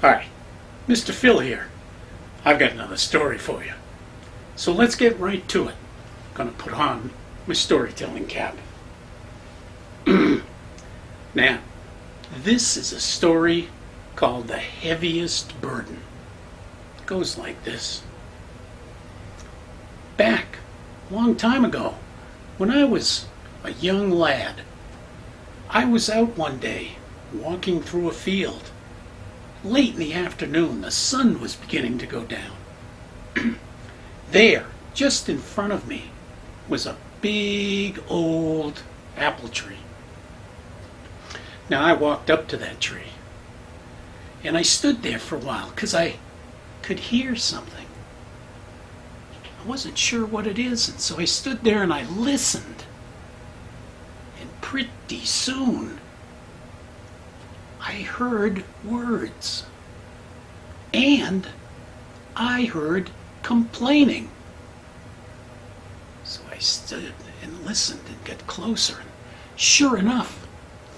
Hi, Mr. Phil here. I've got another story for you. So let's get right to it. I'm gonna put on my storytelling cap. Now, this is a story called The Heaviest Burden. It goes like this. Back, a long time ago, when I was a young lad, I was out one day walking through a field. Late in the afternoon, the sun was beginning to go down. There, just in front of me, was a big old apple tree. Now I walked up to that tree, and I stood there for a while because I could hear something. I wasn't sure what it is, and so I stood there and I listened. And pretty soon, I heard words, and I heard complaining. So I stood and listened and got closer, and sure enough,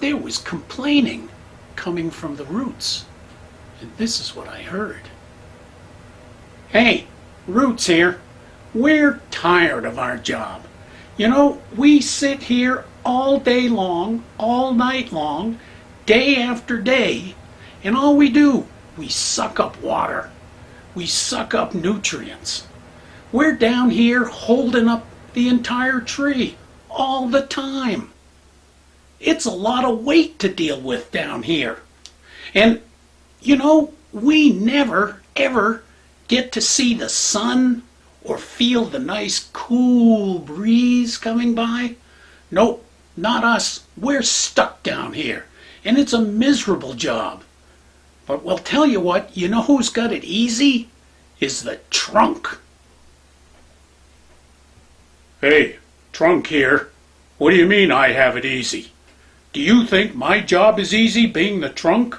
there was complaining coming from the roots. And this is what I heard. Hey, Roots here. We're tired of our job. You know, we sit here all day long, all night long, day after day, and all we do, we suck up water. We suck up nutrients. We're down here holding up the entire tree all the time. It's a lot of weight to deal with down here. And, you know, we never, ever get to see the sun or feel the nice cool breeze coming by. Nope, not us. We're stuck down here. And it's a miserable job. But we'll tell you what, you know who's got it easy? Is the trunk. Hey, Trunk here. What do you mean I have it easy? Do you think my job is easy being the trunk?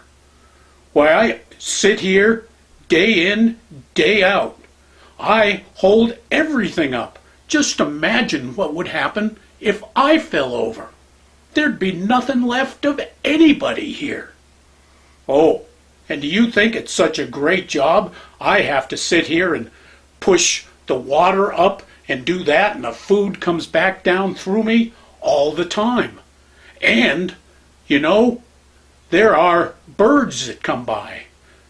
Why, I sit here day in, day out. I hold everything up. Just imagine what would happen if I fell over. There'd be nothing left of anybody here. Oh, and do you think it's such a great job I have to sit here and push the water up and do that and the food comes back down through me all the time? And, you know, there are birds that come by.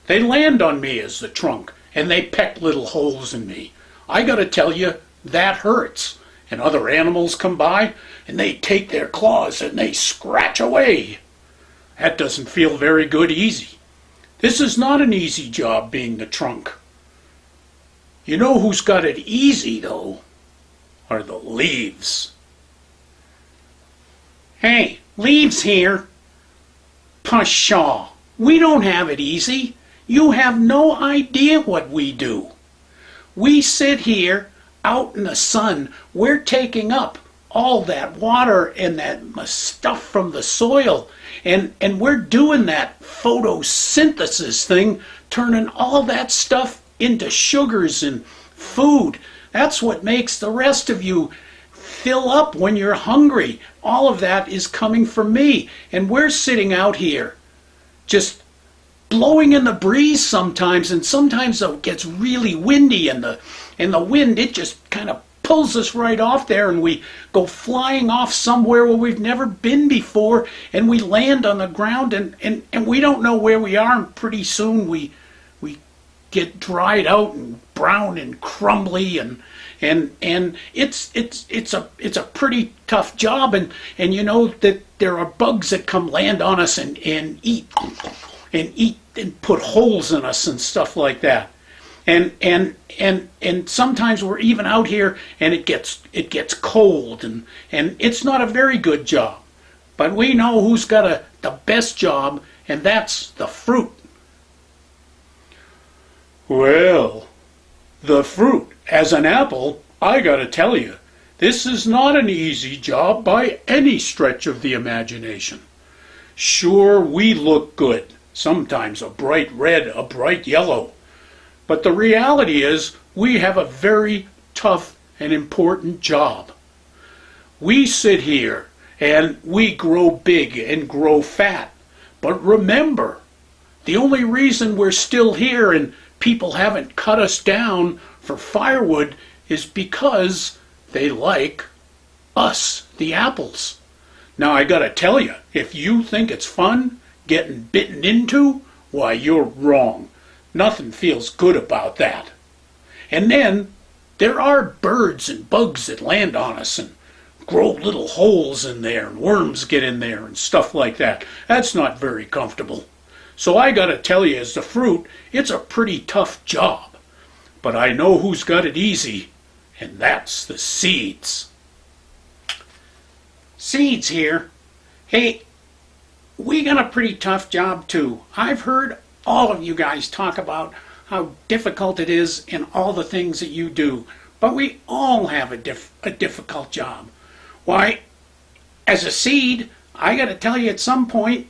They land on me as the trunk and they peck little holes in me. I gotta tell you, that hurts. And other animals come by and they take their claws and they scratch away. That doesn't feel very good easy. This is not an easy job being the trunk. You know who's got it easy though? Are the leaves. Hey, Leaves here. Pshaw, we don't have it easy. You have no idea what we do. We sit here out in the sun. We're taking up all that water and that stuff from the soil, and we're doing that photosynthesis thing, turning all that stuff into sugars and food. That's what makes the rest of you fill up when you're hungry. All of that is coming from me, and we're sitting out here just blowing in the breeze sometimes, and sometimes it gets really windy, and the wind, it just kind of pulls us right off there, and we go flying off somewhere where we've never been before, and we land on the ground, and we don't know where we are, and pretty soon we get dried out and brown and crumbly, and it's a pretty tough job, and you know that there are bugs that come land on us and eat and put holes in us and stuff like that. And sometimes we're even out here and it gets cold, and it's not a very good job. But we know who's got the best job, and that's the fruit. Well, the fruit, as an apple, I gotta tell you, this is not an easy job by any stretch of the imagination. Sure, we look good, sometimes a bright red, a bright yellow. But the reality is we have a very tough and important job. We sit here and we grow big and grow fat. But remember, The only reason we're still here and people haven't cut us down for firewood is because they like us, the apples. Now I gotta tell you, if you think it's fun getting bitten into, why you're wrong. Nothing feels good about that. And then there are birds and bugs that land on us and grow little holes in there and worms get in there and stuff like that. That's not very comfortable. So I gotta tell you, as the fruit, it's a pretty tough job. But I know who's got it easy, and that's the seeds. Seeds here. Hey, we got a pretty tough job too. I've heard all of you guys talk about how difficult it is in all the things that you do. But we all have a difficult job. Why, as a seed, I got to tell you, at some point,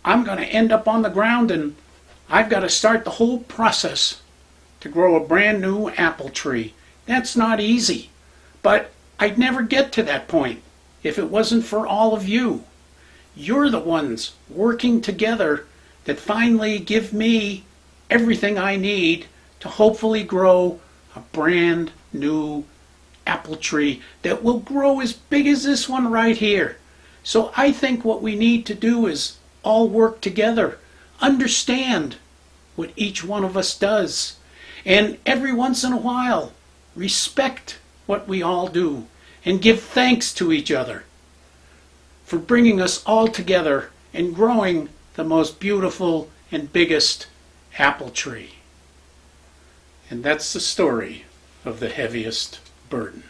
I'm going to end up on the ground and I've got to start the whole process to grow a brand new apple tree. That's not easy. But I'd never get to that point if it wasn't for all of you. You're the ones working together that finally give me everything I need to hopefully grow a brand new apple tree that will grow as big as this one right here. So I think what we need to do is all work together, understand what each one of us does, and every once in a while respect what we all do and give thanks to each other for bringing us all together and growing the most beautiful and biggest apple tree. And that's the story of the heaviest burden.